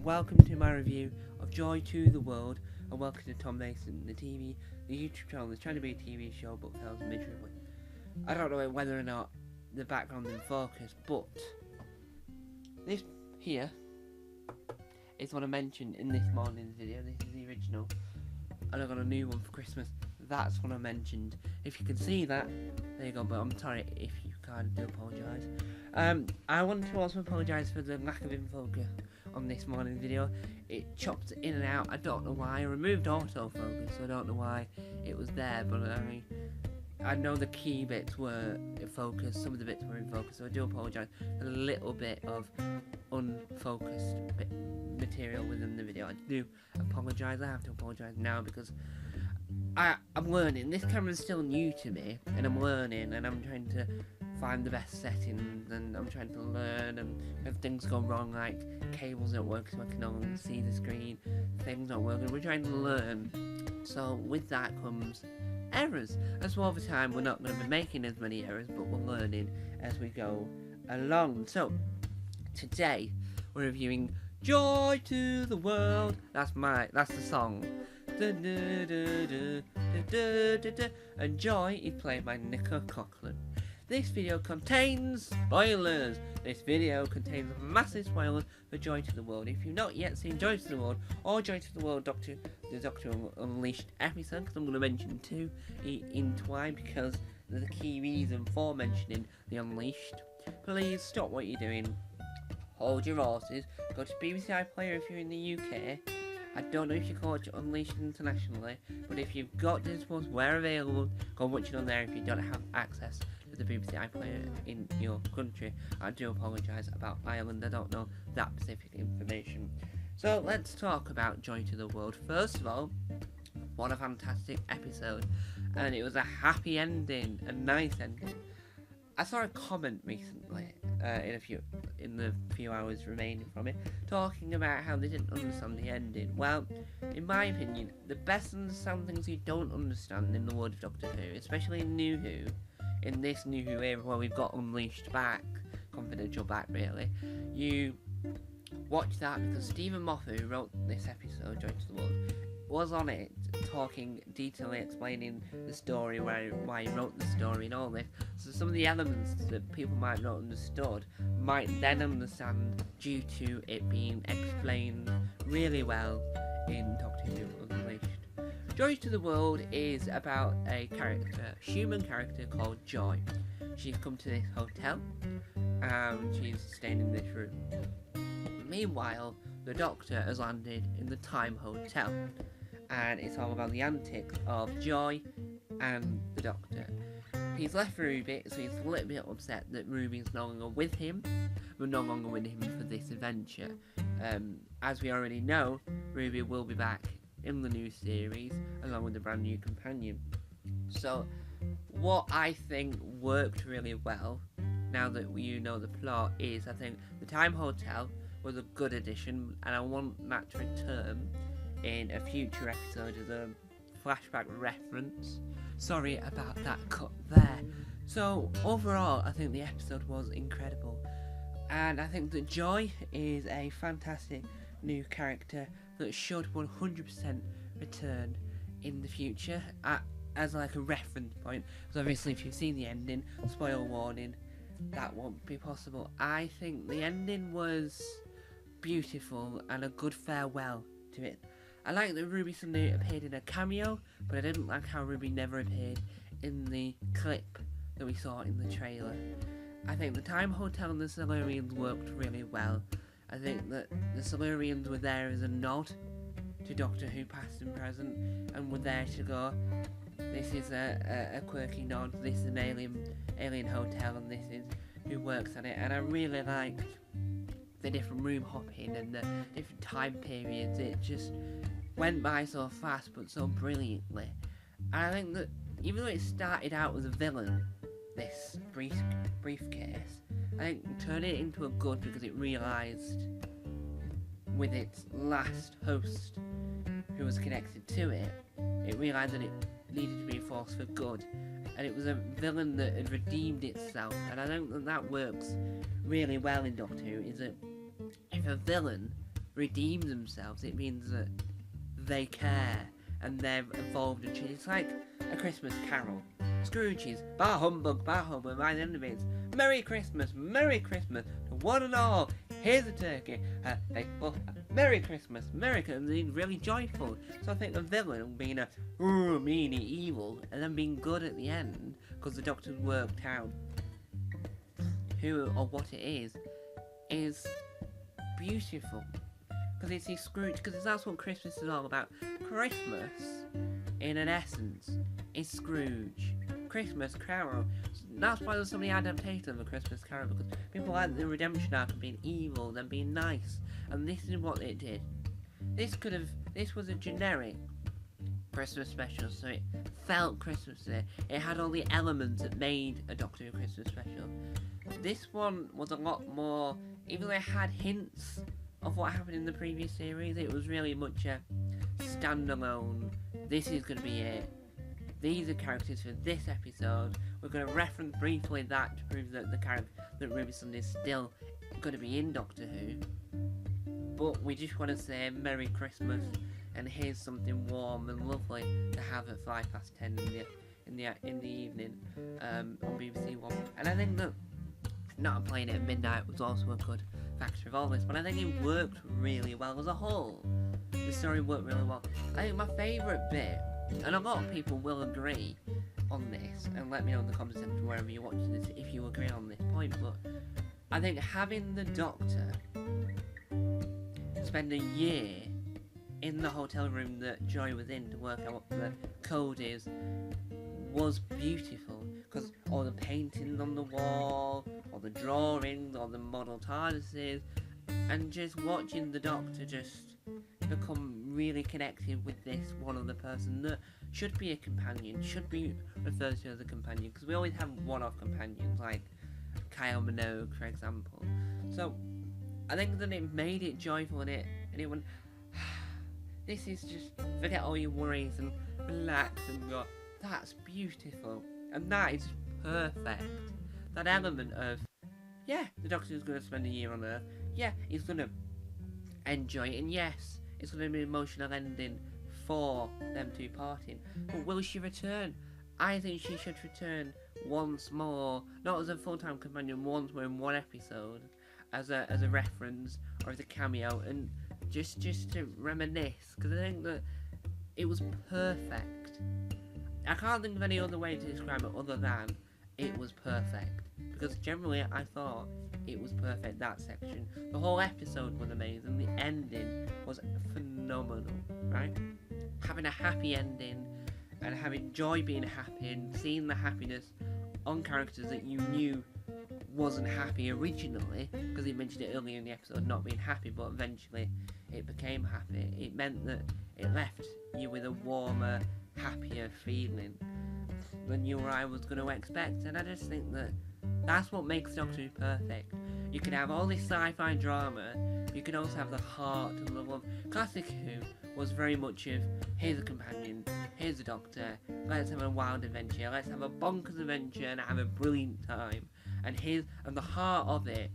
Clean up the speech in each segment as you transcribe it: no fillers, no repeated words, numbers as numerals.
and welcome to my review of Joy to the World, and welcome to Tom Mason, the YouTube channel that's trying to be a TV show but fails miserably. I don't know whether or not the background's in focus, but this here is what I mentioned in this morning's video. This is the original, and I got a new one for Christmas. That's what I mentioned. If you can see that, there you go, but I'm sorry if you can't, I do apologise. I want to also apologise for the lack of focus on this morning's video. It chopped in and out, I don't know why. I removed autofocus, so I don't know why it was there, but I know the key bits were in focus, some of the bits were in focus, so I do apologise for a little bit of unfocused material within the video. I do apologise. I have to apologise now because I'm learning. This camera's still new to me, and I'm learning, and I'm trying to find the best settings, and I'm trying to learn, and if things go wrong, like cables don't work so I can no longer see the screen, things not working, we're trying to learn. So with that comes errors. As well, over time, we're not going to be making as many errors, but we're learning as we go along. So today we're reviewing Joy to the World. That's the song. And Joy is played by Nicola Coughlan. This video contains spoilers. This video contains massive spoilers for Joy to the World. If you've not yet seen Joy to the World or Joy to the World the Doctor Unleashed episode, because I'm going to mention two in twine because there's a key reason for mentioning the Unleashed, please stop what you're doing. Hold your horses. Go to BBC iPlayer if you're in the UK. I don't know if you can watch it Unleashed internationally, but if you've got Disney Plus where available, go watch it on there if you don't have access to the BBC iPlayer in your country. I do apologise about Ireland, I don't know that specific information. So let's talk about Joy to the World. First of all, what a fantastic episode, and it was a happy ending, a nice ending. I saw a comment recently, in the few hours remaining from it, talking about how they didn't understand the ending. Well, in my opinion, the best understand things you don't understand in the world of Doctor Who, especially in New Who, in this New Who era where we've got Unleashed back, Confidential back really, you watch that because Stephen Moffat, who wrote this episode, Joy to the World, was on it, talking, detailing, explaining the story, why he wrote the story and all this. So some of the elements that people might not understood might then understand due to it being explained really well in Doctor Who Unleashed. Joy to the World is about a human character called Joy. She's come to this hotel and she's staying in this room. Meanwhile, the Doctor has landed in the Time Hotel, and it's all about the antics of Joy and the Doctor. He's left Ruby, so he's a little bit upset that Ruby's no longer with him, but no longer with him for this adventure. As we already know, Ruby will be back in the new series, along with a brand new companion. So, what I think worked really well, now that you know the plot, is I think the Time Hotel was a good addition, and I want that to return in a future episode as a flashback reference. Sorry about that cut there. So overall, I think the episode was incredible, and I think that Joy is a fantastic new character that should 100% return in the future as like a reference point. So obviously, if you've seen the ending, spoiler warning, that won't be possible. I think the ending was beautiful and a good farewell to it. I like that Ruby Sunday appeared in a cameo, but I didn't like how Ruby never appeared in the clip that we saw in the trailer. I think the Time Hotel and the Silurians worked really well. I think that the Silurians were there as a nod to Doctor Who past and present, and were there to go, this is a quirky nod, this is an alien hotel, and this is who works at it. And I really liked the different room hopping and the different time periods. It just went by so fast but so brilliantly. And I think that even though it started out as a villain, this briefcase, I think turned it into a good because it realised with its last host who was connected to it, it realised that it needed to be a force for good, and it was a villain that had redeemed itself. And I think that works really well in Doctor Who, is that if a villain redeem themselves. It means that they care and they're involved in change. It's like A Christmas Carol. Scrooge is bah humbug, my enemies. Merry Christmas to one and all. Here's a turkey. Merry Christmas, and being really joyful. So I think the villain being a mean, evil, and then being good at the end because the Doctor's worked out who or what it is beautiful. Because it's his Scrooge, because that's what Christmas is all about. Christmas, in an essence, is Scrooge. Christmas Carol. That's why there's so many adaptations of A Christmas Carol, because people like the redemption arc of being evil and being nice, and this is what it did. This was a generic Christmas special, so it felt Christmas Day. It had all the elements that made a Doctor Who Christmas special. This one was a lot more, even though it had hints of what happened in the previous series, it was really much a standalone, this is going to be it. These are characters for this episode. We're going to reference briefly that to prove that the character that Ruby Sunday is still going to be in Doctor Who. But we just want to say Merry Christmas, and here's something warm and lovely to have at 10:05 in the evening on BBC One. And I think that not playing it at midnight was also a good factor of all this, but I think it worked really well as a whole. The story worked really well. I think my favourite bit, and a lot of people will agree on this, and let me know in the comments section wherever you're watching this if you agree on this point, but I think having the Doctor spend a year in the hotel room that Joy was in to work out what the code is was beautiful, because all the paintings on the wall, all the drawings, all the model TARDISes, and just watching the Doctor just become really connected with this one other person that should be a companion, should be referred to as a companion, because we always have one-off companions like Kyle Minogue, for example. So I think that it made it joyful, and it went, this is just, forget all your worries and relax and go, that's beautiful, and that is perfect. That element of, yeah, the Doctor is going to spend a year on Earth, yeah, he's going to enjoy it, and yes, it's going to be an emotional ending for them two parting, but will she return? I think she should return once more, not as a full-time companion, once more in one episode, as a reference, or as a cameo, and just to reminisce, because I think that it was perfect. I can't think of any other way to describe it other than it was perfect, because generally I thought it was perfect, that section. The whole episode was amazing, the ending was phenomenal, right? Having a happy ending, and having Joy being happy, and seeing the happiness on characters that you knew wasn't happy originally, because he mentioned it earlier in the episode, not being happy, but eventually it became happy. It meant that it left you with a warmer, happier feeling than you or I was going to expect, and I just think that that's what makes Doctor Who perfect. You can have all this sci-fi drama, you can also have the heart and the love. Classic Who was very much of, here's a companion, here's a Doctor, let's have a wild adventure, let's have a bonkers adventure and have a brilliant time. And the heart of it,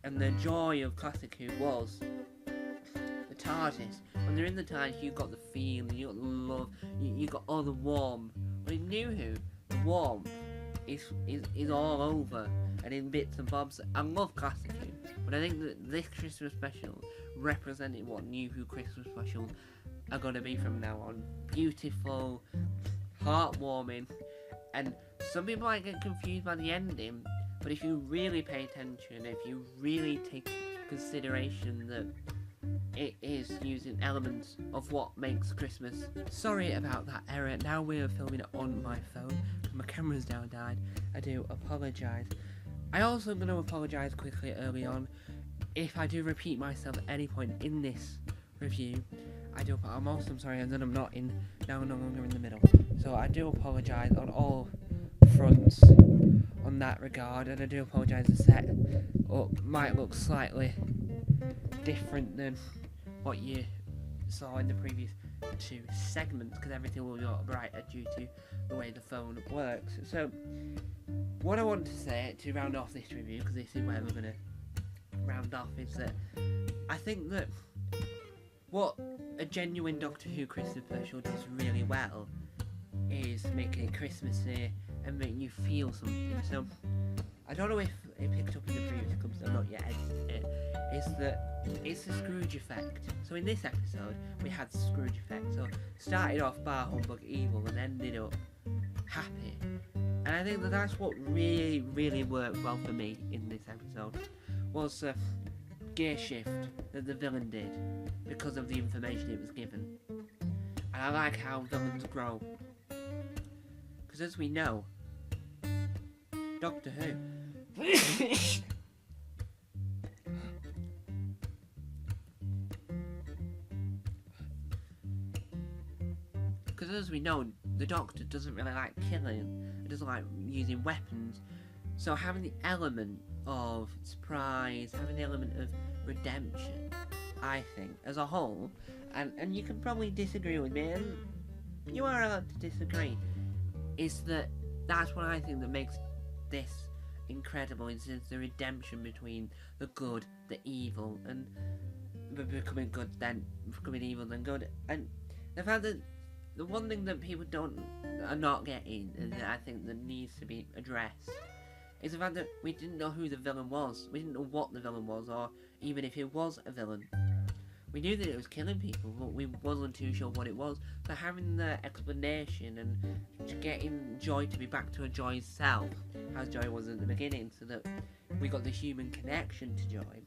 and the joy of Classic Who was the TARDIS. When they're in the TARDIS, you got the feeling, you got the love, you got all the warmth. But in New Who, the warmth is all over, and in bits and bobs. I love Classic Who, but I think that this Christmas special represented what New Who Christmas specials are going to be from now on. Beautiful, heartwarming, and some people might get confused by the ending, but if you really pay attention, if you really take consideration that it is using elements of what makes Christmas. Sorry about that error, now we're filming it on my phone, my camera's now died, I do apologise. I also going to apologise quickly early on, if I do repeat myself at any point in this review, I'm also sorry, and then I'm no longer in the middle, so I do apologise on all fronts on that regard, and I do apologise, the set might look slightly different than what you saw in the previous two segments, because everything will be brighter due to the way the phone works. So what I want to say to round off this review, because this is where we're going to round off, is that I think that what a genuine Doctor Who Christmas special does really well is making it Christmassy and making you feel something. So, I don't know if it picked up in the previous clips, I've not yet edited it, it's the Scrooge effect. So in this episode, we had the Scrooge effect. So, started off bar humbug evil and ended up happy. And I think that's what really, really worked well for me in this episode, was the gear shift that the villain did because of the information it was given. And I like how villains grow. Because as we know, Doctor Who because as we know, the Doctor doesn't really like killing, he doesn't like using weapons, so having the element of surprise, having the element of redemption, I think, as a whole, and you can probably disagree with me, and you are allowed to disagree, is that's what I think that makes this incredible, is the redemption between the good, the evil, and becoming good, then becoming evil, then good, and the fact that the one thing that people are not getting, and that I think that needs to be addressed, is the fact that we didn't know who the villain was. We didn't know what the villain was, or even if it was a villain. We knew that it was killing people, but we wasn't too sure what it was. So having the explanation and getting Joy to be back to a Joy's self, as Joy was at the beginning, so that we got the human connection to Joy,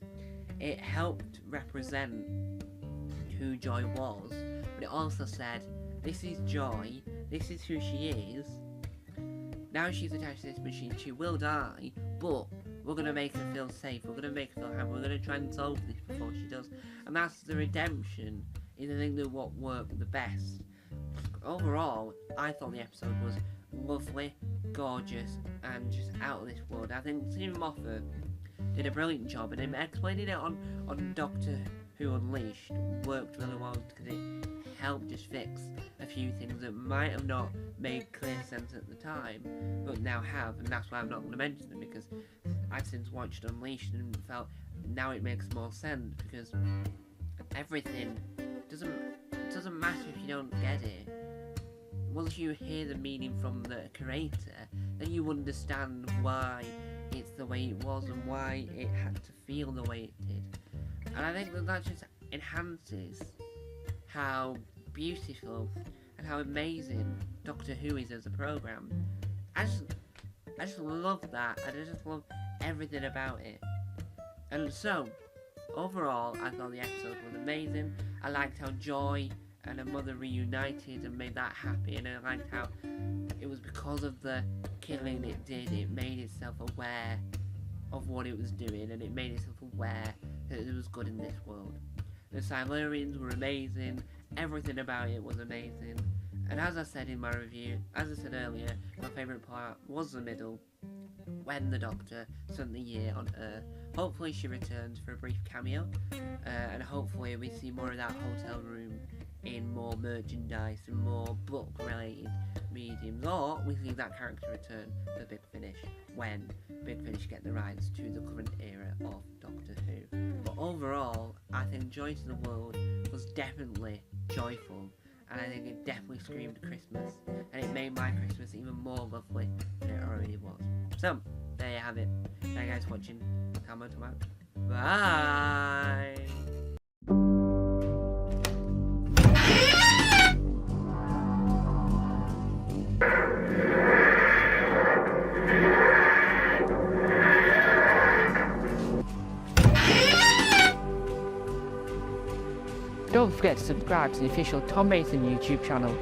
it helped represent who Joy was, but it also said, this is Joy, this is who she is. Now she's attached to this machine, she will die, but we're going to make her feel safe, we're going to make her feel happy, we're going to try and solve this before she does. And that's the redemption, is I think that what worked the best. Overall, I thought the episode was lovely, gorgeous, and just out of this world. I think Stephen Moffat did a brilliant job, and him explaining it on Doctor Who Unleashed worked really well, because it helped just fix a few things that might have not made clear sense at the time, but now have, and that's why I'm not going to mention them, because I've since watched Unleashed and felt now it makes more sense, because everything doesn't matter if you don't get it. Once you hear the meaning from the creator, then you understand why it's the way it was and why it had to feel the way it did. And I think that just enhances how beautiful and how amazing Doctor Who is as a programme. I just love that, and I just love everything about it. And so, overall, I thought the episode was amazing. I liked how Joy and her mother reunited and made that happy, and I liked how it was because of the killing it did, it made itself aware of what it was doing, and it made itself aware that it was good in this world. The Silurians were amazing, everything about it was amazing, and as I said in my review, as I said earlier, my favourite part was the middle, when the Doctor spent the year on Earth. Hopefully she returns for a brief cameo, and hopefully we see more of that hotel room in more merchandise and more book related mediums, or we see that character return for Big Finish when Big Finish get the rights to the current era of Doctor Who. But overall, I think Joy to the World was definitely joyful, and I think it definitely screamed Christmas, and it made my Christmas even more lovely than it already was. So, there you have it. Thank you guys for watching. Come on, bye! Don't forget to subscribe to the official Tom Mason YouTube channel.